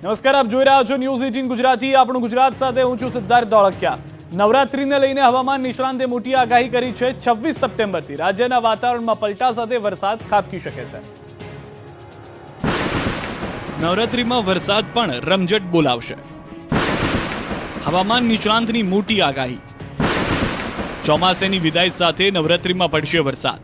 નમસ્કાર, આપ જોઈ રહ્યા છો ન્યૂઝ 18 ગુજરાતી. આપણું ગુજરાત સાથે હું છું સિદ્ધાર્થ ધોળકિયા. નવરાત્રીને લઈને હવામાન નિષ્ણાંતે મોટી આગાહી કરી છે. 26 સપ્ટેમ્બરથી રાજ્યના વાતાવરણમાં પલટા સાથે વરસાદ ખાબકી શકે છે. નવરાત્રીમાં વરસાદ પણ રમઝટ બોલાવશે. હવામાન નિષ્ણાંતની મોટી આગાહી. ચોમાસાની વિદાય સાથે નવરાત્રીમાં પડશે વરસાદ.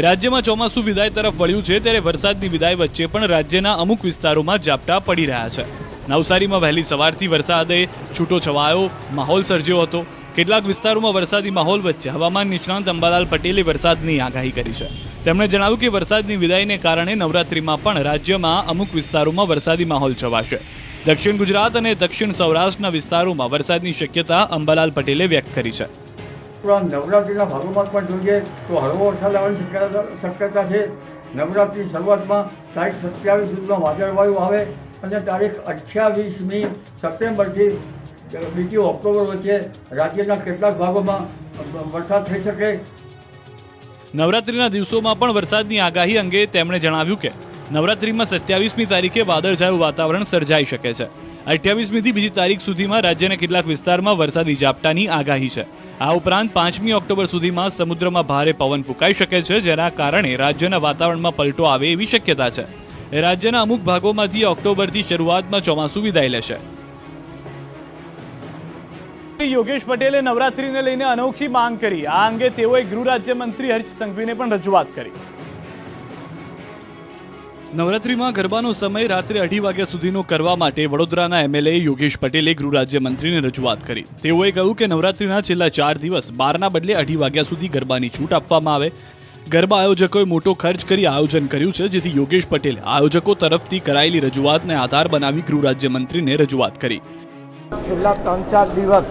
રાજ્યમાં ચોમાસું વિદાય તરફ વળ્યું છે, ત્યારે વરસાદની વિદાય વચ્ચે પણ રાજ્યના અમુક વિસ્તારોમાં ઝાપટા પડી રહ્યા છે. નવસારીમાં વહેલી સવારથી વરસાદે છૂટો છવાયો માહોલ સર્જ્યો હતો. કેટલાક વિસ્તારોમાં વરસાદી માહોલ વચ્ચે હવામાન નિષ્ણાંત અંબાલાલ પટેલે વરસાદની આગાહી કરી છે. તેમણે જણાવ્યું કે વરસાદની વિદાયને કારણે નવરાત્રીમાં પણ રાજ્યમાં અમુક વિસ્તારોમાં વરસાદી માહોલ છવાશે. દક્ષિણ ગુજરાત અને દક્ષિણ સૌરાષ્ટ્રના વિસ્તારોમાં વરસાદની શક્યતા અંબાલાલ પટેલે વ્યક્ત કરી છે. નવરાત્રિના ભાગોમાં પણ જોઈએ તો હળવો વરસાદ આવવાની શક્યતા છે. નવરાત્રિની શરૂઆતમાં તારીખ 27 સુધીમાં વાદળવાયુ આવે અને તારીખ 28મી સપ્ટેમ્બરથી 2 ઓક્ટોબર વચ્ચે રાજ્યના કેટલાક ભાગોમાં વરસાદ થઈ શકે. નવરાત્રિના દિવસોમાં પણ વરસાદની આગાહી અંગે તેમણે જણાવ્યું કે નવરાત્રિમાં 27મી તારીખે વાદળછાયું વાતાવરણ સર્જાઈ શકે છે. 28મીથી બીજી તારીખ સુધીમાં રાજ્યના કેટલાક વિસ્તારમાં વરસાદી ઝાપટાની આગાહી છે. આ ઉપરાંત 5મી ઓક્ટોબર સુધીમાં સમુદ્રમાં ભારે પવન ફૂંકાઈ શકે છે, જેના કારણે રાજ્યના વાતાવરણમાં પલટો આવે એવી શક્યતા છે. રાજ્યના અમુક ભાગોમાંથી ઓક્ટોબરથી શરૂઆતમાં ચોમાસું વિદાય લેશે. યોગેશ પટેલે નવરાત્રીને લઈને અનોખી માંગ કરી. આ અંગે તેઓએ ગૃહ રાજ્યમંત્રી હર્ષ સંઘવીને પણ રજૂઆત કરી. નવરાત્રીમાં ગરબાનો સમય રાત્રે 2:30 વાગ્યા સુધીનો કરવા માટે વડોદરાના એમએલએ યોગેશ પટેલે ગૃહ રાજ્યમંત્રીને રજૂઆત કરી. તેઓએ કહ્યું કે નવરાત્રીના છેલ્લા 4 દિવસ 12ના બદલે 2:30 વાગ્યા સુધી ગરબાની છૂટ આપવામાં આવે. ગરબા આયોજકોએ મોટો ખર્ચ કરી આયોજન કર્યું છે, જેથી યોગેશ પટેલે આયોજકો તરફથી કરાયેલી રજૂઆતને આધાર બનાવી ગૃહ રાજ્યમંત્રીને રજૂઆત કરી. છેલ્લા 3-4 દિવસ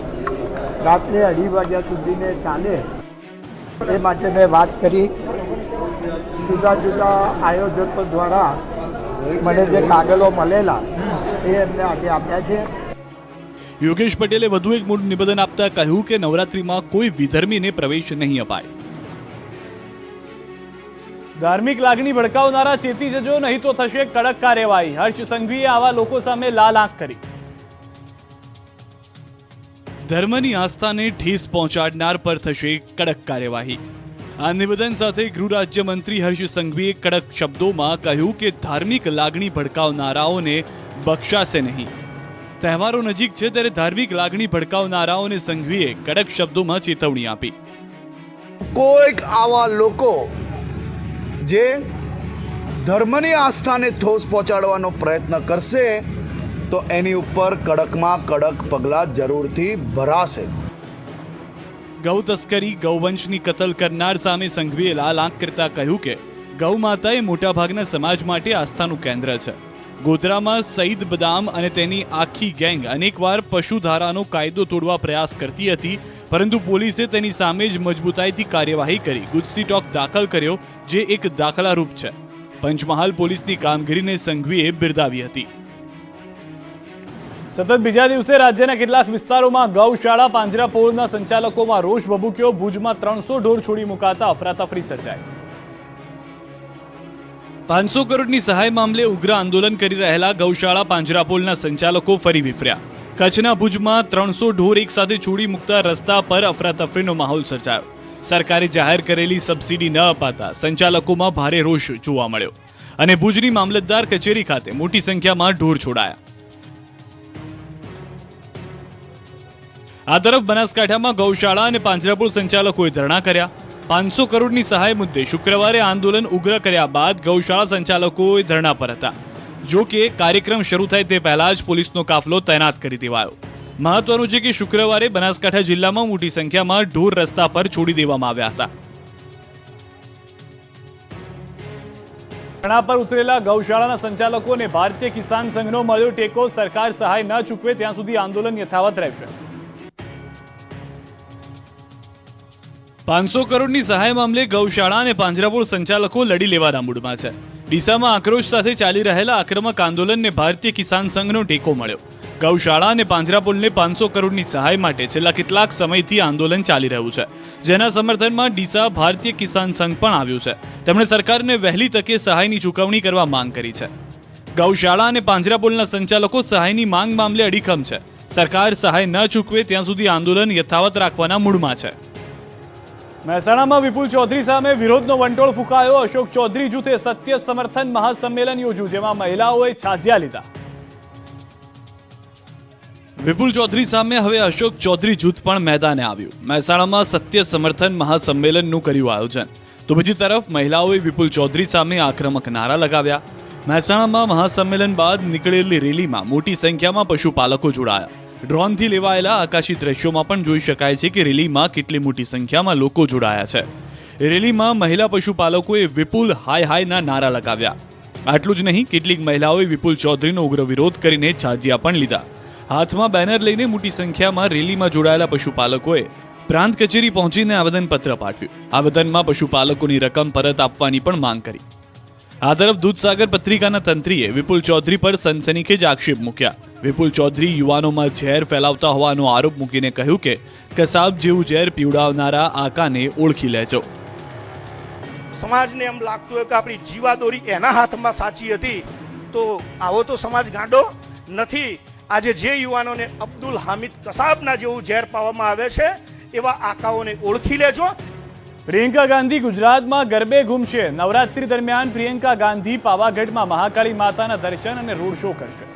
રાત્રે 2:30 વાગ્યા સુધીને ચાલે એ માટે મેં વાત કરી. જુદા જુદા આયોજકો દ્વારા મને જે કાગળો મળેલા એ એમને આજે આપ્યા છે. યોગેશ પટેલે વધુ એક મોટું નિવેદન આપતા કહ્યું કે નવરાત્રીમાં કોઈ વિધર્મીને પ્રવેશ નહીં અપાય. ધાર્મિક લાગણી ભડકાવનારા ચેતી જજો, નહીં તો થશે કડક કાર્યવાહી. હર્ષ સંઘવીએ આવા લોકો સામે લાલ આંખ કરી. ધર્મની આસ્થાને ઠેસ પહોંચાડનાર પર થશે કડક કાર્યવાહી. આ નિવેદન સાથે ગૃહ રાજ્યમંત્રી હર્ષ સંઘવીએ કડક શબ્દોમાં કહ્યું કે ધાર્મિક લાગણી ભડકાવનારાઓને બક્ષાશે નહીં. તહેવારો નજીક છે, ત્યારે ધાર્મિક લાગણી ભડકાવનારાઓને સંઘવીએ કડક શબ્દોમાં ચેતવણી આપી. કોઈક આવા લોકો જે ધર્મની આસ્થાને ઠોસ પહોંચાડવાનો પ્રયત્ન કરશે તો એની ઉપર કડકમાં કડક પગલાં જરૂરથી ભરાશે. ગૌ તસ્કરી, ગૌવંશની કતલ કરનાર સામે સંઘવીએ લાલ આંખ કરતા કહ્યું કે ગૌ માતા એ મોટાભાગના સમાજ માટે આસ્થાનું કેન્દ્ર છે. ગોધરામાં સઈદ બદામ અને તેની આખી ગેંગ અનેકવાર પશુધારાનો કાયદો તોડવા પ્રયાસ કરતી હતી, પરંતુ પોલીસે તેની સામે જ મજબૂતાઈથી કાર્યવાહી કરી ગુજસી ટોક દાખલ કર્યો, જે એક દાખલારૂપ છે. પંચમહાલ પોલીસની કામગીરીને સંઘવીએ બિરદાવી હતી. સતત બીજા દિવસે રાજ્યના કેટલાક વિસ્તારોમાં ગૌશાળા પાંજરાપોળના સંચાલકોમાં રોષ ભભૂક્યો. ભુજમાં 300 ઢોર છોડી મુકાતા અફરાતફરી સર્જાઈ. 500 કરોડની સહાય મામલે ઉગ્ર આંદોલન કરી રહેલા ગૌશાળા પાંજરાપોળના સંચાલકો ફરી વિફર્યા. કચ્છના ભુજમાં 300 ઢોર એકસાથે છોડી મુકતા રસ્તા પર અફરાતફરીનો માહોલ સર્જાયો. સરકારે જાહેર કરેલી સબસિડી ન અપાતા સંચાલકોમાં ભારે રોષ જોવા મળ્યો અને ભુજની મામલતદાર કચેરી ખાતે મોટી સંખ્યામાં ઢોર છોડાયા. આ તરફ બનાસકાંઠામાં ગૌશાળા અને પાંજરાપોળ સંચાલકોએ ધરણા કર્યા. 500 કરોડની સહાય મુદ્દે શુક્રવારે આંદોલન ઉગ્ર કર્યા બાદ ગૌશાળા સંચાલકો ધરણા પર હતા. જો કે કાર્યક્રમ શરૂ થાય તે પહેલા જ પોલીસનો કાફલો તૈનાત કરી દેવાયો. મહત્વનું છે કે શુક્રવારે બનાસકાંઠા જિલ્લામાં મોટી સંખ્યામાં ઢોર રસ્તા પર છોડી દેવામાં આવ્યા હતા. ધરણા પર ઉતરેલા ગૌશાળાના સંચાલકોને ભારતીય કિસાન સંઘનો મળ્યો ટેકો. સરકાર સહાય ન ચૂકવે ત્યાં સુધી આંદોલન યથાવત રહેશે. 500 કરોડની સહાય મામલે ગૌશાળા અને પાંજરાપોળ સંચાલકો લડી લેવાના મૂડમાં છે. ડીસામાં આક્રોશ સાથે ચાલી રહેલા આક્રમક આંદોલનને ભારતીય કિસાન સંઘનો ટેકો મળ્યો. ગૌશાળા અને પાંજરાપોળને 500 કરોડની સહાય માટે છેલ્લા કેટલાક સમયથી આંદોલન ચાલી રહ્યું છે, જેના સમર્થનમાં ડીસા ભારતીય કિસાન સંઘ પણ આવ્યું છે. તેમણે સરકારને વહેલી તકે સહાયની ચૂકવણી કરવા માંગ કરી છે. ગૌશાળા અને પાંજરાપોળના સંચાલકો સહાયની માંગ મામલે અડીખમ છે. સરકાર સહાય ન ચૂકવે ત્યાં સુધી આંદોલન યથાવત રાખવાના મૂડમાં છે. મહેસાણામાં વિપુલ ચૌધરી સામે વિરોધનો વંટોળ ફૂંકાયો. અશોક ચૌધરી જૂથે સત્ય સમર્થન મહાસંમેલન યોજ્યું, જેમાં મહિલાઓએ છાજ્યા લીધા. વિપુલ ચૌધરી સામે હવે અશોક ચૌધરી જૂથ પણ મેદાને આવ્યું. મહેસાણામાં સત્ય સમર્થન મહાસંમેલનનું કર્યું આયોજન. તો બીજી તરફ મહિલાઓએ વિપુલ ચૌધરી સામે આક્રમક નારા લગાવ્યા. મહેસાણામાં મહાસંમેલન બાદ નીકળેલી રેલીમાં મોટી સંખ્યામાં પશુપાલકો જોડાયા. ડ્રોનથી લેવાયેલા આકાશી દ્રશ્યોમાં પણ જોઈ શકાય છે કે રેલીમાં કેટલી મોટી સંખ્યામાં લોકો જોડાયા છે. રેલીમાં મહિલા પશુપાલકોએ વિપુલ હાય હાયના નારા લગાવ્યા. આટલું જ નહીં, કેટલીક મહિલાઓએ વિપુલ ચૌધરીનો ઉગ્ર વિરોધ કરીને છાજિયા પણ લીધા. હાથમાં બેનર લઈને મોટી સંખ્યામાં રેલીમાં જોડાયેલા પશુપાલકોએ પ્રાંત કચેરી પહોંચીને આવેદનપત્ર પાઠવ્યું. આવેદનમાં પશુપાલકોની રકમ પરત આપવાની પણ માંગ કરી. આ તરફ દૂધસાગર પત્રિકાના તંત્રીએ વિપુલ ચૌધરી પર સનસનીખેજ આક્ષેપ મૂક્યા. વિપુલ ચૌધરી યુવાનોમાં ઝેર ફેલાવતા હોવાનો આરોપ મૂકીને કહ્યું કે કસાબ જેવું ઝેર પીવડાવનારા આકાને ઓળખી લેજો. સમાજને એમ લાગતું હોય કે આપણી જીવાદોરી એના હાથમાં સાચી હતી, તો આવો તો સમાજ ગાંડો નથી. આજે જે યુવાનોને અબ્દુલ હામિદ કસાબના જેવું ઝેર પાવામાં આવે છે, એવા આકાઓને ઓળખી લેજો. પ્રિયંકા ગાંધી ગુજરાતમાં ગરબે ઘૂમશે. નવરાત્રી દરમિયાન પ્રિયંકા ગાંધી પાવાગઢમાં મહાકાળી માતાના દર્શન અને રોડ શો કરશે.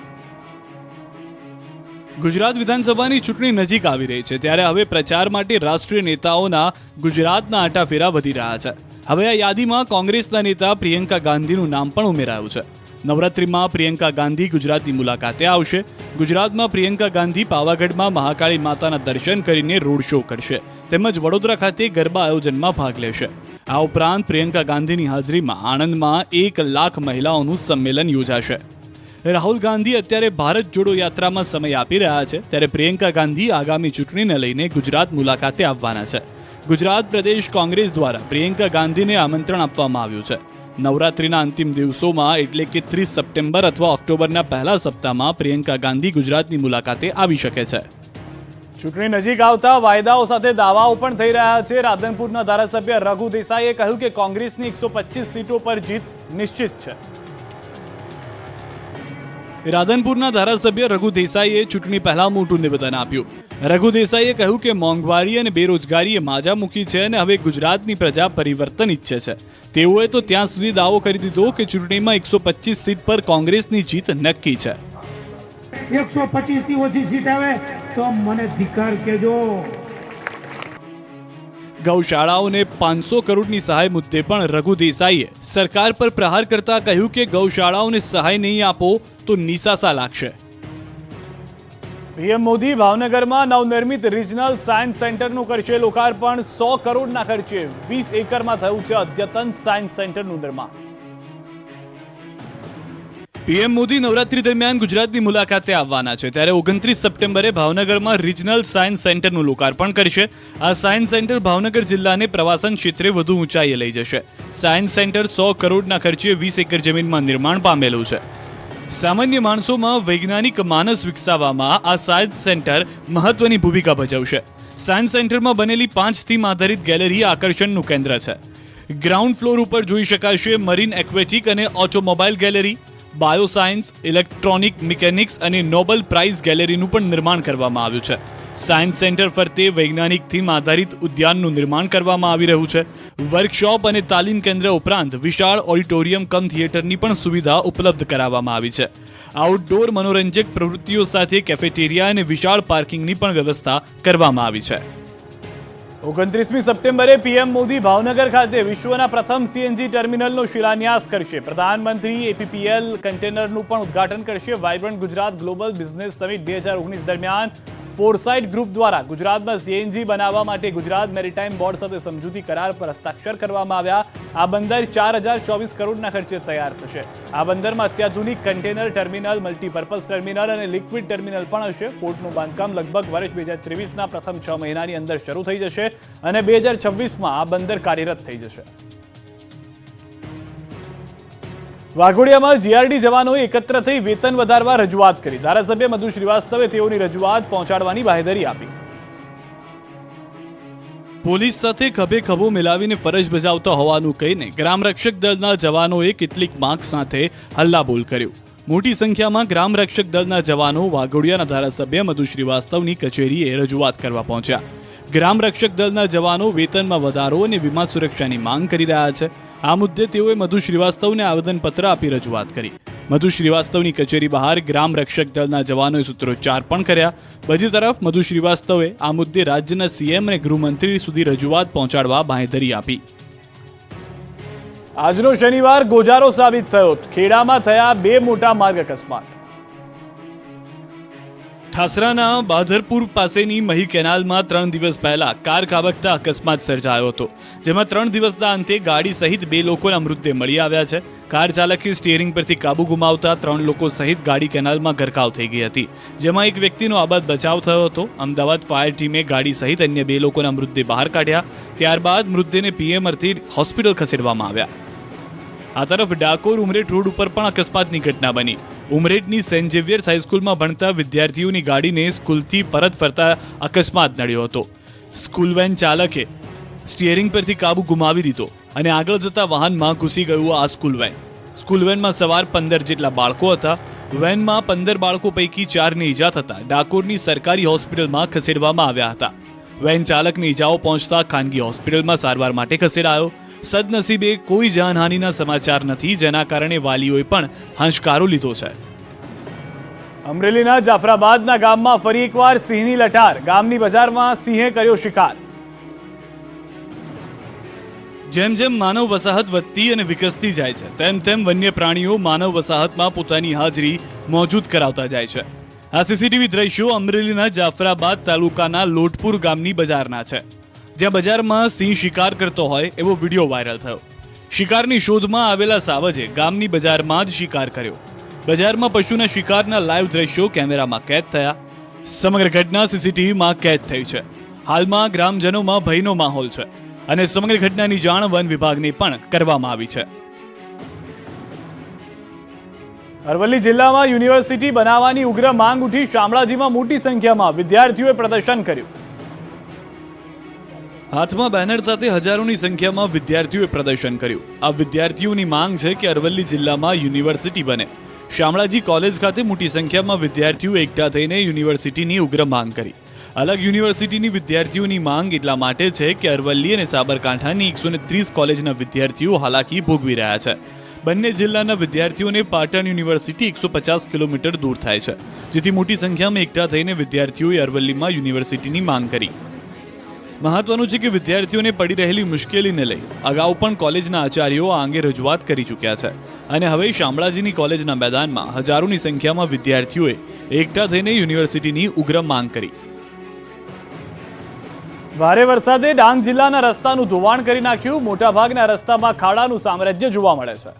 ગુજરાત વિધાનસભાની ચૂંટણી નજીક આવી રહી છે, ત્યારે હવે પ્રચાર માટે રાષ્ટ્રીય નેતાઓના ગુજરાતના આંટાફેરા વધી રહ્યા છે. હવે આ યાદીમાં કોંગ્રેસના નેતા પ્રિયંકા ગાંધીનું નામ પણ ઉમેરાયું છે. નવરાત્રીમાં પ્રિયંકા ગાંધી ગુજરાતની મુલાકાતે આવશે. ગુજરાતમાં પ્રિયંકા ગાંધી પાવાગઢમાં મહાકાળી માતાના દર્શન કરીને રોડ શો કરશે, તેમજ વડોદરા ખાતે ગરબા આયોજનમાં ભાગ લેશે. આ ઉપરાંત પ્રિયંકા ગાંધીની હાજરીમાં આણંદમાં 1 લાખ મહિલાઓનું સંમેલન યોજાશે. રાહુલ ગાંધી અત્યારે ભારત જોડો યાત્રામાં સમય આપી રહ્યા છે, ત્યારે પ્રિયંકા ગાંધી આગામી ચૂંટણીને લઈને ગુજરાત મુલાકાતે આવવાના છે. ગુજરાત પ્રદેશ કોંગ્રેસ દ્વારા પ્રિયંકા ગાંધીને આમંત્રણ આપવામાં આવ્યું છે. નવરાત્રીના અંતિમ દિવસોમાં એટલે કે 30 સપ્ટેમ્બર અથવા ઓક્ટોબરના પહેલા સપ્તાહમાં પ્રિયંકા ગાંધી ગુજરાતની મુલાકાતે આવી શકે છે. ચૂંટણી નજીક આવતા વાયદાઓ સાથે દાવાઓ પણ થઈ રહ્યા છે. રાધનપુરના ધારાસભ્ય રઘુ દેસાઈએ કહ્યું કે કોંગ્રેસની 125 સીટો પર જીત નિશ્ચિત છે. રાધનપુરના ધારાસભ્ય રઘુ દેસાઈએ ચૂંટણી પહેલા મોટું નિવેદન આપ્યું. રઘુ દેસાઈએ કહ્યું કે મોંઘવારી અને બેરોજગારીએ માજા મૂકી છે અને હવે ગુજરાતની પ્રજા પરિવર્તન ઈચ્છે છે. તેઓએ તો ત્યાં સુધી દાવો કરી દીધો કે ચૂંટણીમાં 125 સીટ પર કોંગ્રેસની જીત નક્કી છે. 125 થી ઓછી સીટ આવે તો મને ધિક્કાર કહેજો. ગૌશાળાઓને 500 કરોડની સહાય મુદ્દે પણ રઘુ દેસાઈએ સરકાર પર પ્રહાર કરતા કહ્યું કે ગૌશાળાઓને સહાય નહીં આપો તો નિસાસા લાગશે. પીએમ મોદી ભાવનગરમાં નવનિર્મિત રિજનલ સાયન્સ સેન્ટરનું કરશે લોકાર્પણ. 100 કરોડના ખર્ચે 20 એકરમાં થયું છે અદ્યતન સાયન્સ સેન્ટરનું નિર્માણ. પીએમ મોદી નવરાત્રી દરમિયાન ગુજરાતની મુલાકાતે આવવાના છે, ત્યારે 29 સપ્ટેમ્બરે ભાવનગરમાં રિજનલ સાયન્સ સેન્ટરનું લોકાર્પણ કરશે. આ સાયન્સ સેન્ટર ભાવનગર જિલ્લાને પ્રવાસન ક્ષેત્રે વધુ ઊંચાઈએ લઈ જશે. સાયન્સ સેન્ટર 100 કરોડના ખર્ચે 20 એકર જમીનમાં નિર્માણ પામેલું છે. સામાન્ય માણસોમાં વૈજ્ઞાનિક માનસ વિકસાવવામાં આ સાયન્સ સેન્ટર મહત્વની ભૂમિકા ભજવશે. સાયન્સ સેન્ટરમાં બનેલી 5 થીમ આધારિત ગેલેરી આકર્ષણનું કેન્દ્ર છે. ગ્રાઉન્ડ ફ્લોર ઉપર જોઈ શકાશે મરીન એક્વેટિક અને automobile gallery, bioscience, electronic mechanics અને નોબલ પ્રાઇઝ ગેલેરીનું પણ નિર્માણ કરવામાં આવ્યું છે. સાયન્સ સેન્ટર ફરતે વૈજ્ઞાનિક થીમ આધારિત ઉદ્યાનનું નિર્માણ કરવામાં આવી રહ્યું છે. વર્કશોપ અને તાલીમ કેન્દ્ર ઉપરાંત વિશાળ ઓડિટોરિયમ કમ થિયેટરની પણ સુવિધા ઉપલબ્ધ કરાવવામાં આવી છે. આઉટડોર મનોરંજક પ્રવૃત્તિઓ સાથે કેફેટેરિયા અને વિશાળ પાર્કિંગની પણ વ્યવસ્થા કરવામાં આવી છે. 29મી સપ્ટેમ્બરે પીએમ મોદી ભાવનગર ખાતે વિશ્વના પ્રથમ સીએનજી ટર્મિનલનો શિલાન્યાસ કરશે. પ્રધાનમંત્રી એપીપીએલ કન્ટેનરનું પણ ઉદ્ઘાટન કરશે. Vibrant Gujarat global business summit 2019 દરમિયાન ફોરસાઇટ ગ્રુપ દ્વારા ગુજરાતમાં સીએનજી બનાવવા માટે ગુજરાત મેરીટાઈમ બોર્ડ સાથે સમજૂતી કરાર પર હસ્તાક્ષર કરવામાં આવ્યા. આ બંદર 4024 કરોડના ખર્ચે તૈયાર થશે. આ બંદરમાં અત્યાધુનિક કન્ટેનર ટર્મિનલ, મલ્ટીપર્પઝ ટર્મિનલ અને લિક્વિડ ટર્મિનલ પણ હશે. પોર્ટનું બાંધકામ લગભગ વર્ષ 2023ના પ્રથમ 6 મહિનાની અંદર શરૂ થઈ જશે અને 2026માં આ બંદર કાર્યરત થઈ જશે. વાઘોડિયામાં જીઆરડી જવાનોએ એકત્ર થઈ વેતન વધારવા રજૂઆત કરી. ધારાસભ્ય મધુ શ્રીવાસ્તવે તેઓની રજૂઆત પહોંચાડવાની બાહેધરી આપી. પોલીસ સાથે ખભે ખભો મિલાવીને ફરજ બજાવતા હોવાનું કહીને ગ્રામ રક્ષક દળના જવાનોએ કેટલીક માર્ક સાથે હલ્લાબોલ કર્યું. મોટી સંખ્યામાં ગ્રામ રક્ષક દળના જવાનો વાઘોડિયાના ધારાસભ્ય મધુ શ્રીવાસ્તવની કચેરીએ રજૂઆત કરવા પહોંચ્યા. ગ્રામ રક્ષક દળના જવાનો વેતનમાં વધારો અને વીમા સુરક્ષાની માંગ કરી રહ્યા છે. આ મુદ્દે તેઓએ મધુ શ્રીવાસ્તવને આવેદનપત્ર આપી રજૂઆત કરી. મધુ શ્રીવાસ્તવની કચેરી બહાર ગ્રામ રક્ષક દળના જવાનોએ સૂત્રોચ્ચાર પણ કર્યા. બીજી તરફ મધુ શ્રીવાસ્તવે આ મુદ્દે રાજ્યના સીએમ અને ગૃહમંત્રી સુધી રજૂઆત પહોંચાડવા બાંહેધરી આપી. આજનો શનિવાર ગોજારો સાબિત થયો. ખેડામાં થયા 2 મોટા માર્ગ અકસ્માત. ઠાસરાના બાધરપુર પાસેની મહી કેનાલમાં 3 દિવસ પહેલા કાર ખાબકતા અકસ્માત સર્જાયો હતો, જેમાં 3 દિવસના અંતે ગાડી સહિત 2 લોકોના મૃતદેહ મળી આવ્યા છે. કાર ચાલકે સ્ટીયરિંગ પરથી કાબુ ગુમાવતા 3 લોકો સહિત ગાડી કેનાલમાં ગરકાવ થઈ ગઈ હતી, જેમાં એક વ્યક્તિનો આબાદ બચાવ થયો હતો. અમદાવાદ ફાયર ટીમે ગાડી સહિત અન્ય 2 લોકોના મૃતદેહ બહાર કાઢ્યા. ત્યારબાદ મૃતદેહને પીએમ અર્થે હોસ્પિટલ ખસેડવામાં આવ્યા. આ તરફ ડાકોર ઉમરેઠ રોડ ઉપર પણ અકસ્માતની ઘટના બની. ઉમરેઠની સેન્ટ ઝેવિયર્સ હાઈસ્કૂલમાં ભણતા વિદ્યાર્થીઓની ગાડીને સ્કૂલથી પરત ફરતા અકસ્માત નડ્યો હતો. સ્કૂલ વેન ચાલકે સ્ટીયરિંગ પરથી કાબુ ગુમાવી દીધો અને આગળ જતા વાહનમાં ઘૂસી ગયું આ સ્કૂલ વેન. સ્કૂલ વેનમાં સવાર 15 જેટલા બાળકો હતા. વેનમાં 15 બાળકો પૈકી 4ને ઈજા થતા ડાકોરની સરકારી હોસ્પિટલમાં ખસેડવામાં આવ્યા હતા. વેન ચાલકને ઈજાઓ પહોંચતા ખાનગી હોસ્પિટલમાં સારવાર માટે ખસેડાયો. સદનસીબે કોઈ જાનહાનિના સમાચાર નથી, જેના કારણે વાલીઓએ પણ હાશકારો લીધો છે. અમરેલીના જાફરાબાદના ગામમાં ફરી એકવાર સિંહની લટાર. ગામની બજારમાં સિંહે કર્યો શિકાર. જેમ જેમ માનવ વસાહત વધતી અને વિકસતી જાય છે, તેમ તેમ વન્ય પ્રાણીઓ માનવ વસાહતમાં પોતાની હાજરી મોજૂદ કરાવતા જાય છે. આ સીસીટીવી દ્રશ્યો અમરેલીના જાફરાબાદ તાલુકાના લોટપુર ગામની બજારના છે, જ્યાં બજારમાં સિંહ શિકાર કરતો હોય એવો વિડીયો વાયરલ થયો. શિકારની શોધમાં આવેલા સાવજે ગામની બજારમાં જ શિકાર કર્યો. બજારમાં પશુના શિકારના લાઈવ દ્રશ્યો કેમેરામાં કેદ થયા. સમગ્ર ઘટના સીસીટીવીમાં કેદ થઈ છે. હાલમાં ગ્રામજનોમાં ભયનો માહોલ છે અને સમગ્ર ઘટનાની જાણ વન વિભાગને પણ કરવામાં આવી છે. અરવલ્લી જિલ્લામાં યુનિવર્સિટી બનાવવાની ઉગ્ર માંગ ઉઠી. શામળાજીમાં મોટી સંખ્યામાં વિદ્યાર્થીઓએ પ્રદર્શન કર્યું. હાથમાં બેનર સાથે હજારોની સંખ્યામાં વિદ્યાર્થીઓએ પ્રદર્શન કર્યું. આ વિદ્યાર્થીઓની માંગ છે કે અરવલ્લી જિલ્લામાં યુનિવર્સિટી બને. શામળાજી કોલેજ ખાતે મોટી સંખ્યામાં વિદ્યાર્થીઓ એકઠા થઈને યુનિવર્સિટીની ઉગ્ર માંગ કરી. અલગ યુનિવર્સિટીની વિદ્યાર્થીઓની માંગ એટલા માટે છે કે અરવલ્લી અને સાબરકાંઠાની 130 કોલેજના વિદ્યાર્થીઓ હાલાકી ભોગવી રહ્યા છે. બંને જિલ્લાના વિદ્યાર્થીઓને પાટણ યુનિવર્સિટી 150 કિલોમીટર દૂર થાય છે, જેથી મોટી સંખ્યામાં એકઠા થઈને વિદ્યાર્થીઓએ અરવલ્લીમાં યુનિવર્સિટીની માંગ કરી. મહત્વનું છે કે વિદ્યાર્થીઓને પડી રહેલી મુશ્કેલીને લઈ અગાઉ પણ કોલેજના આચાર્યો આ અંગે રજૂઆત કરી ચૂક્યા છે અને હવે શામળાજીની કોલેજના મેદાનમાં હજારોની સંખ્યામાં વિદ્યાર્થીઓએ એકઠા થઈને યુનિવર્સિટીની ઉગ્ર માંગ કરી. ભારે વરસાદે ડાંગ જિલ્લાના રસ્તાનું ધોવાણ કરી નાખ્યું. મોટાભાગના રસ્તામાં ખાડાનું સામ્રાજ્ય જોવા મળે છે.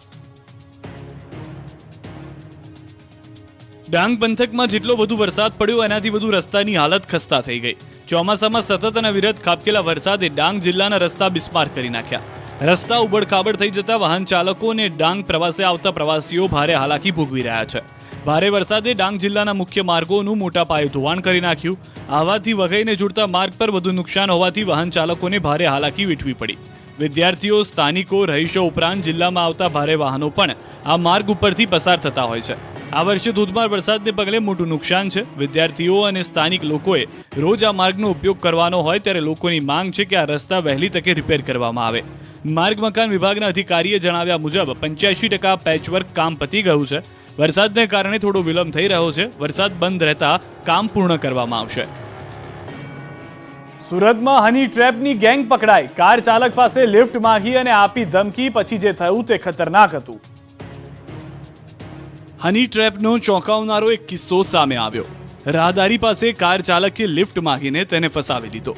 ડાંગ પંથકમાં જેટલો વધુ વરસાદ પડ્યો એનાથી વધુ રસ્તાની હાલત ખસ્તા થઈ ગઈ. ચોમાસામાં સતત અને વિરત ખાબકેલા વરસાદે ડાંગ જિલ્લાના રસ્તા બિસ્માર કરી નાખ્યા. રસ્તા ઉબડખાબડ થઈ જતા વાહન ચાલકો અને ડાંગ પ્રવાસે આવતા પ્રવાસીઓ ભારે હાલાકી ભોગવી રહ્યા છે. ભારે વરસાદે ડાંગ જિલ્લાના મુખ્ય માર્ગોનું મોટા પાયે ધોવાણ કરી નાખ્યું. આવાથી વઘઈને જોડતા માર્ગ પર વધુ નુકસાન હોવાથી વાહન ચાલકોને ભારે હાલાકી વેઠવી પડી. વિદ્યાર્થીઓ, સ્થાનિકો, રહીશો ઉપરાંત જિલ્લામાં આવતા ભારે વાહનો પણ આ માર્ગ ઉપરથી પસાર થતા હોય છે. આ વર્ષે ધોધમાર વરસાદને પગલે મોટું નુકસાન છે. વિદ્યાર્થીઓ અને સ્થાનિક લોકોએ રોજ આ માર્ગનો ઉપયોગ કરવાનો હોય ત્યારે લોકોની માંગ છે કે આ રસ્તા વહેલી તકે રિપેર કરવામાં આવે. માર્ગ મકાન વિભાગના અધિકારીએ જણાવ્યા મુજબ 85% પેચવર્ક કામ પતી ગયું છે. વરસાદને કારણે થોડો વિલંબ થઈ રહ્યો છે. વરસાદ બંધ રહેતા કામ પૂર્ણ કરવામાં આવશે. સુરતમાં હની ટ્રેપની ગેંગ પકડાઈ. કાર ચાલક પાસે લિફ્ટ માંગી અને આપી ધમકી. પછી જે થયું તે ખતરનાક હતું. હની ટ્રેપનો ચોંકાવનારો એક કિસ્સો સામે આવ્યો. રાહદારી પાસે કાર ચાલકે લિફ્ટ માંગીને તેને ફસાવી દીધો.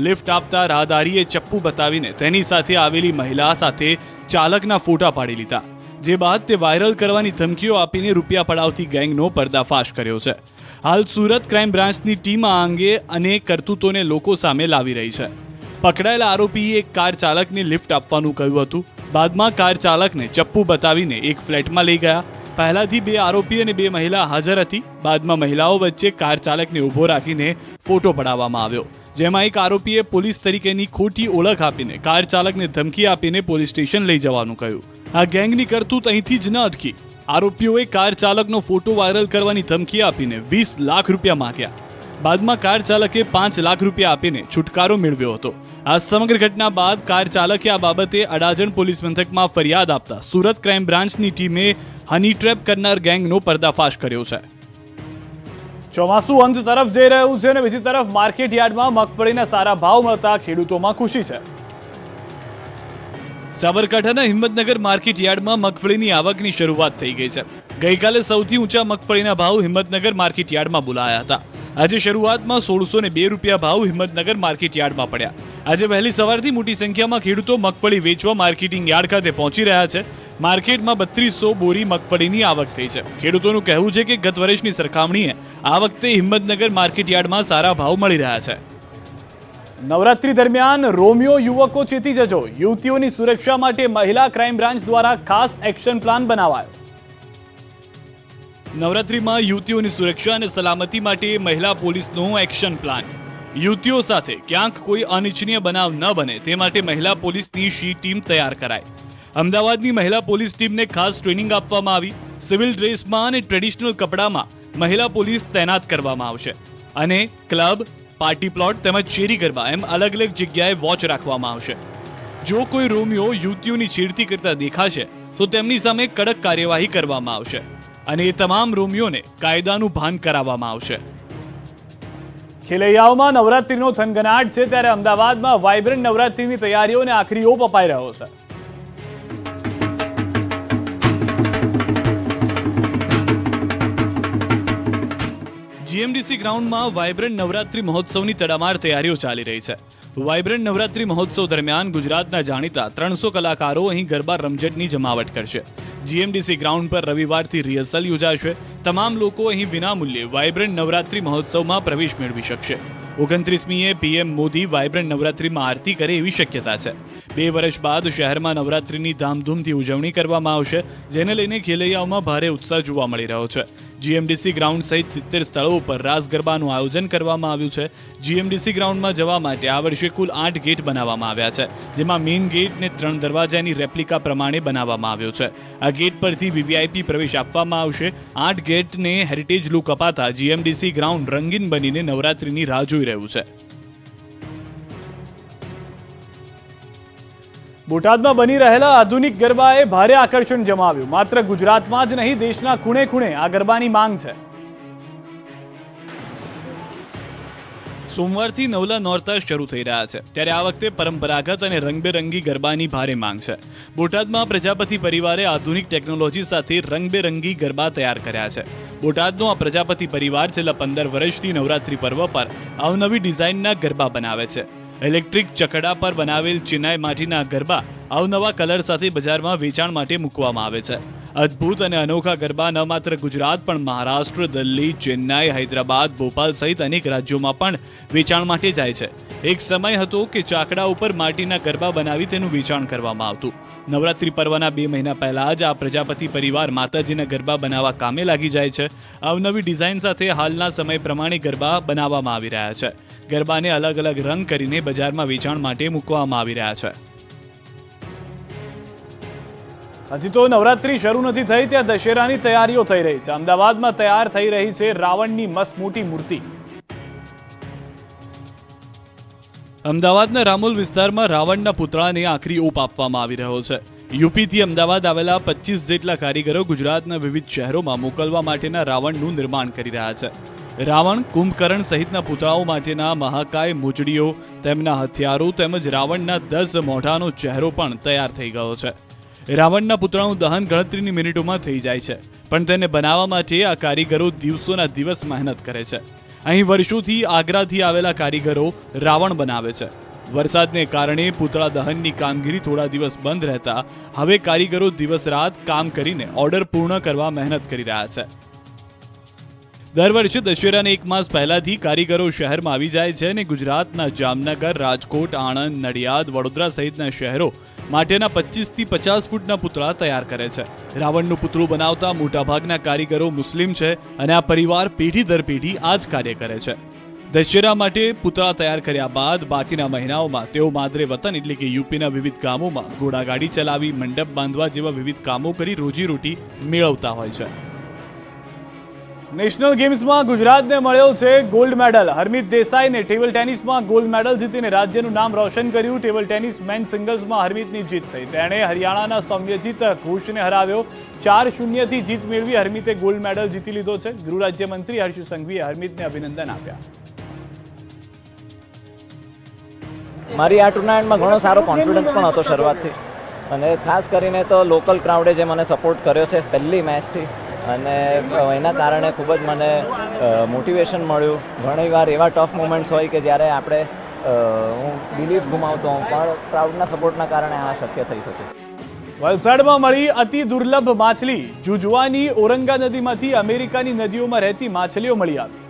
લિફ્ટ આપતા રાહદારીએ ચપ્પુ બતાવીને તેની સાથે આવેલી મહિલા સાથે ચાલકના ફોટા પાડી લીધા. જે બાદ તે વાયરલ કરવાની ધમકીઓ આપીને રૂપિયા પડાવતી ગેંગનો પર્દાફાશ કર્યો છે. હાલ સુરત ક્રાઇમ બ્રાન્ચની ટીમ આ અંગે અનેક કરતૂતોને લોકો સામે લાવી રહી છે. પકડાયેલા આરોપીએ એક કાર ચાલકને લિફ્ટ આપવાનું કહ્યું હતું. બાદમાં કાર ચાલકને ચપ્પુ બતાવીને એક ફ્લેટમાં લઈ ગયા. પહેલાથી 2 આરોપી અને 2 મહિલા હાજર હતી. બાદમાં મહિલાઓ વચ્ચે કાર ચાલકને ઊભો રાખીને ફોટો પડાવવામાં આવ્યો, જેમાં એક આરોપીએ પોલીસ તરીકેની ખોટી ઓળખ આપીને કાર ચાલકને ધમકી આપીને પોલીસ સ્ટેશન લઈ જવાનું કહ્યું. આ ગેંગની કરતૂત અહીંથી જ ન અટકી. આરોપીઓએ કાર ચાલકનો ફોટો વાયરલ કરવાની ધમકી આપીને 20 લાખ રૂપિયા માંગ્યા. બાદમાં કાર ચાલકે 5 લાખ રૂપિયા આપીને છુટકારો મેળવ્યો હતો. આ સમગ્ર ઘટના બાદ કાર ચાલકે આ બાબતે અડાજણ પોલીસ મથકમાં ફરિયાદ આપતા સુરત ક્રાઇમ બ્રાન્ચની ટીમે હની ટ્રેપ કરનાર ગેંગનો પર્દાફાશ કર્યો છે. ચોમાસું અંત તરફ જઈ રહ્યું છે અને બીજી તરફ માર્કેટ યાર્ડમાં મગફળીના સારા ભાવ મળતા ખેડૂતોમાં ખુશી છે. સાબરકાંઠાના હિંમતનગર માર્કેટ યાર્ડમાં મગફળીની આવકની શરૂઆત થઈ ગઈ છે. ગઈકાલે સૌથી ઊંચા મગફળીના ભાવ હિંમતનગર માર્કેટ યાર્ડમાં બોલાયા હતા. આજે શરૂઆતમાં 1602 રૂપિયા ભાવ હિંમતનગર માર્કેટ યાર્ડમાં પડ્યા. આજે વહેલી સવારથી મોટી સંખ્યામાં ખેડૂતો મગફળી વેચવા માર્કેટિંગ યાર્ડ ખાતે પહોંચી રહ્યા છે. માર્કેટમાં 3200 બોરી મગફળીની આવક થઈ છે. ખેડૂતોનું કહેવું છે કે ગત વર્ષની સરખામણીએ આ વખતે હિંમતનગર માર્કેટ યાર્ડમાં સારા ભાવ મળી રહ્યા છે. નવરાત્રી દરમિયાન રોમિયો યુવકો ચેતી જજો. યુવતીઓની સુરક્ષા માટે મહિલા ક્રાઇમ બ્રાન્ચ દ્વારા ખાસ એક્શન પ્લાન બનાવાયો. નવરાત્રીમાં યુવતીઓની સુરક્ષા અને સલામતી માટે મહિલા પોલીસનો એક્શન પ્લાન. યુવતીઓ સાથે ક્યાંક કોઈ અનિચ્છનીય બનાવ ન બને તે માટે મહિલા પોલીસની શી ટીમ તૈયાર કરાઈ. અમદાવાદની મહિલા પોલીસ ટીમને ખાસ ટ્રેનિંગ આપવામાં આવી. સિવિલ ડ્રેસમાં અને ટ્રેડિશનલ કપડામાં મહિલા પોલીસ તૈનાત કરવામાં આવશે અને ક્લબ, પાર્ટી પ્લોટ તેમજ શેરી ગરબા એમ અલગ અલગ જગ્યાએ વોચ રાખવામાં આવશે. જો કોઈ રોમિયો યુવતીઓની છેડતી કરતા દેખાશે તો તેમની સામે કડક કાર્યવાહી કરવામાં આવશે અને એ તમામ રોમિયોને કાયદાનું ભાન કરાવવામાં આવશે. ખેલૈયાઓમાં નવરાત્રીનો થનગનાટ છે ત્યારે અમદાવાદમાં વાઇબ્રન્ટ નવરાત્રીની તૈયારીઓને આખરી ઓપ અપાઈ રહ્યો છે. જીએમડીસી ગ્રાઉન્ડમાં વાઇબ્રન્ટ નવરાત્રી મહોત્સવની તડામાર તૈયારીઓ ચાલી રહી છે. વાઇબ્રન્ટ નવરાત્રી મહોત્સવ દરમિયાન ગુજરાતના જાણીતા 300 કલાકારો અહીં ગરબા રમઝટની જમાવટ કરશે. જીએમડીસી ગ્રાઉન્ડ પર રવિવારથી રિહર્સલ યોજાશે. તમામ લોકો અહીં વિનામૂલ્યે વાઇબ્રન્ટ નવરાત્રી મહોત્સવમાં પ્રવેશ મેળવી શકશે. 29મીએ પીએમ મોદી વાઇબ્રન્ટ નવરાત્રીમાં આરતી કરે એવી શક્યતા છે. 2 વર્ષ બાદ શહેરમાં નવરાત્રીની ધામધૂમથી ઉજવણી કરવામાં આવશે, જેને લઈને ખેલૈયાઓમાં ભારે ઉત્સાહ જોવા મળી રહ્યો છે. જીએમડીસી ગ્રાઉન્ડ સહિત 70 સ્થળો પર રાસ ગરબાનું આયોજન કરવામાં આવ્યું છે. જીએમડીસી ગ્રાઉન્ડમાં જવા માટે આ વર્ષે કુલ 8 ગેટ બનાવવામાં આવ્યા છે, જેમાં મેઇન ગેટને 3 દરવાજાની રેપ્લિકા પ્રમાણે બનાવવામાં આવ્યો છે. આ ગેટ પરથી વીવીઆઈપી પ્રવેશ આપવામાં આવશે. 8 ગેટને હેરિટેજ લુક અપાતા જીએમડીસી ગ્રાઉન્ડ રંગીન બનીને નવરાત્રીની રાહ જોઈ રહ્યું છે. બોટાદમાં બની રહેલા આધુનિક ગરબાએ ભારે આકર્ષણ જમાવ્યું. માત્ર ગુજરાતમાં જ નહીં, દેશના ખૂણે ખૂણે આ ગરબાની માંગ છે. સોમવારથી નવલા નોરતા શરૂ થઈ રહ્યા છે ત્યારે આ વખતે પરંપરાગત અને રંગબેરંગી ગરબાની ભારે માંગ છે. બોટાદમાં પ્રજાપતિ પરિવારે આધુનિક ટેકનોલોજી સાથે રંગબેરંગી ગરબા તૈયાર કર્યા છે. બોટાદનો આ પ્રજાપતિ પરિવાર છેલ્લા 15 વર્ષથી નવરાત્રી પર્વ પર અવનવી ડિઝાઇનના ગરબા બનાવે છે. ઇલેક્ટ્રિક ચકડા પર બનાવેલ ચિનાઈ માટીના ગરબા અવનવા કલર સાથે બજારમાં વેચાણ માટે મૂકવામાં આવે છે. અદ્ભુત અને અનોખા ગરબા ન માત્ર ગુજરાત પણ મહારાષ્ટ્ર, દિલ્હી, ચેન્નાઈ, હૈદરાબાદ, ભોપાલ સહિત અનેક રાજ્યોમાં પણ વેચાણ માટે જાય છે. એક સમય હતો કે ચાકડા ઉપર માટીના ગરબા બનાવી તેનું વેચાણ કરવામાં આવતું. નવરાત્રી પર્વના 2 મહિના પહેલા જ આ પ્રજાપતિ પરિવાર માતાજીના ગરબા બનાવવા કામે લાગી જાય છે. અવનવી ડિઝાઇન સાથે હાલના સમય પ્રમાણે ગરબા બનાવવામાં આવી રહ્યા છે. ગરબાને અલગ અલગ રંગ કરીને બજારમાં વેચાણ માટે મૂકવામાં આવી રહ્યા છે. હજી તો નવરાત્રી શરૂ નથી થઈ ત્યાં દશેરાની તૈયારીઓ થઈ રહી છે. અમદાવાદમાં તૈયાર થઈ રહી છે રાવણની મસ્ત મોટી મૂર્તિ. અમદાવાદના રામોલ વિસ્તારમાં રાવણના પુતળાને આખરી ઓપ આપવામાં આવી રહ્યો છે. યુપીથી અમદાવાદ આવેલા 25 જેટલા કારીગરો ગુજરાતના વિવિધ શહેરોમાં મોકલવા માટેના રાવણનું નિર્માણ કરી રહ્યા છે. રાવણ, કુંભકર્ણ સહિતના પુતળાઓ માટેના મહાકાય મોજડીઓ, તેમના હથિયારો તેમજ રાવણના 10 મોઢાનો ચહેરો પણ તૈયાર થઈ ગયો છે. રાવણના પુતળાનું દહન ગણતરીની મિનિટોમાં થઈ જાય છે, પણ તેને બનાવવા માટે આ કારીગરો દિવસોના દિવસ મહેનત કરે છે. અહીં વર્ષોથી આગ્રાથી આવેલા કારીગરો રાવણ બનાવે છે. વરસાદને કારણે પુતળા દહનની કામગીરી થોડા દિવસ બંધ રહેતા હવે કારીગરો દિવસ રાત કામ કરીને ઓર્ડર પૂર્ણ કરવા મહેનત કરી રહ્યા છે. દર વર્ષે દશેરાને 1 માસ પહેલાથી કારીગરો શહેરમાં આવી જાય છે અને ગુજરાતના જામનગર, રાજકોટ, આણંદ, નડિયાદ, વડોદરા સહિતના શહેરો માટેના 25 થી 50 ફૂટના પુતળા તૈયાર કરે છે. રાવણનું પુતળું બનાવતા મોટાભાગના કારીગરો મુસ્લિમ છે અને આ પરિવાર પેઢી દર પેઢી આ જ કાર્ય કરે છે. દશેરા માટે પૂતળા તૈયાર કર્યા બાદ બાકીના મહિનાઓમાં તેઓ માદરે વતન એટલે કે યુપીના વિવિધ ગામોમાં ઘોડાગાડી ચલાવી મંડપ બાંધવા જેવા વિવિધ કામો કરી રોજીરોટી મેળવતા હોય છે. નેશનલ ગેમ્સમાં ગુજરાતને મળ્યો છે ગોલ્ડ મેડલ. હરમિત દેસાઈને ટેબલ ટેનિસમાં ગોલ્ડ મેડલ જીતીને રાજ્યનું નામ રોશન કર્યું. ટેબલ ટેનિસ મેન સિંગલ્સમાં હરમિતની જીત થઈ. તેણે હરિયાણાના સૌમ્યજીત ઘોષને હરાવ્યો. 4-0થી જીત મેળવી હરમિતે ગોલ્ડ મેડલ જીતી લીધો છે. ગૃહ રાજ્યમંત્રી હર્ષ સંઘવીએ હરમિતને અભિનંદન આપ્યા. મારી આ ટુર્નામેન્ટમાં ઘણો સારો કોન્ફિડન્સ પણ હતો શરૂઆતથી, અને ખાસ કરીને તો લોકલ ક્રાઉડે જે મને સપોર્ટ કર્યો છે પહેલી મેચથી, અને એના કારણે ખૂબ જ મને મોટિવેશન મળ્યું. ઘણીવાર એવા ટફ મોમેન્ટ્સ હોય કે જ્યારે આપણે હું બિલીફ ગુમાવતો હોઉં, પણ ક્રાઉડના સપોર્ટના કારણે આ શક્ય થઈ શકે. વલસાડમાં મળી અતિ દુર્લભ માછલી. જુજવાની ઓરંગા નદીમાંથી અમેરિકાની નદીઓમાં રહેતી માછલીઓ મળી આવી.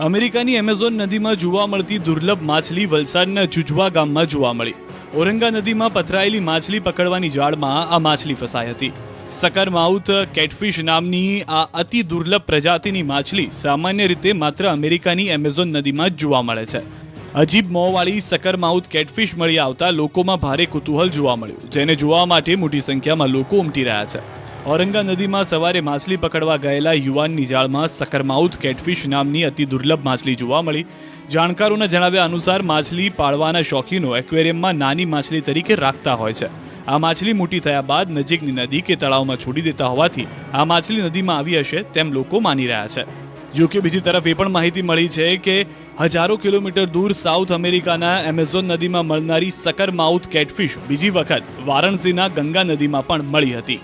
અમેરિકાની એમેઝોન નદીમાં જોવા મળતી દુર્લભ માછલી વલસાડના જુજવા ગામમાં જોવા મળી. ઓરંગા નદીમાં પથરાયેલી માછલી પકડવાની જાળમાં આ માછલી ફસાઈ હતી. સકરમાઉથ કેટફિશ નામની આ અતિ દુર્લભ પ્રજાતિની માછલી સામાન્ય રીતે માત્ર અમેરિકાની એમેઝોન નદીમાં જ જોવા મળે છે. અજીબ મોંવાળી સકરમાઉથ કેટફિશ મળી આવતા લોકોમાં ભારે કુતૂહલ જોવા મળ્યું, જેને જોવા માટે મોટી સંખ્યામાં લોકો ઉમટી રહ્યા છે. ઓરંગા નદીમાં સવારે માછલી પકડવા ગયેલા યુવાનની જાળમાં સકરમાઉથ કેટફિશ નામની અતિ દુર્લભ માછલી જોવા મળી. જાણકારોના જણાવ્યા અનુસાર માછલી પાળવાના શોખીનો એક્વેરિયમમાં નાની માછલી તરીકે રાખતા હોય છે. આ માછલી મોટી થયા બાદ નજીકની નદી કે તળાવમાં છોડી દેતા હોવાથી આ માછલી નદીમાં આવી હશે તેમ લોકો માની રહ્યા છે. જો કે બીજી તરફ એ પણ માહિતી મળી છે કે હજારો કિલોમીટર દૂર સાઉથ અમેરિકાના એમેઝોન નદીમાં મળનારી સકરમાઉથ કેટફિશ બીજી વખત વારાણસીના ગંગા નદીમાં પણ મળી હતી.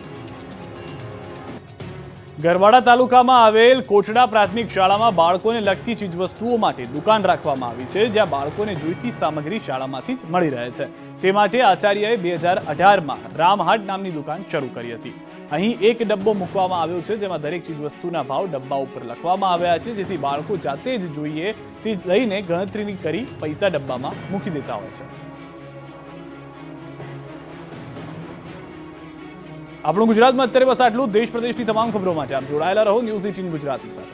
ગરવાડા તાલુકામાં આવેલ કોટડા પ્રાથમિક શાળામાં બાળકોને લગતી ચીજવસ્તુઓ માટે દુકાન રાખવામાં આવી છે, જ્યાં બાળકોને જોઈતી સામગ્રી શાળામાંથી જ મળી રહે છે. તે માટે આચાર્યએ 2018માં રામહાટ નામની દુકાન શરૂ કરી હતી. અહીં એક ડબ્બો મૂકવામાં આવ્યો છે, જેમાં દરેક ચીજવસ્તુના ભાવ ડબ્બા ઉપર લખવામાં આવ્યા છે, જેથી બાળકો જાતે જ જોઈએ તે લઈને ગણતરી કરી પૈસા ડબ્બામાં મૂકી દેતા હોય છે. આપણું ગુજરાતમાં અત્યારે બસ આટલું. દેશ પ્રદેશની તમામ ખબરો માટે આપ જોડાયેલા રહો ન્યૂઝ 18 ગુજરાતી સાથે.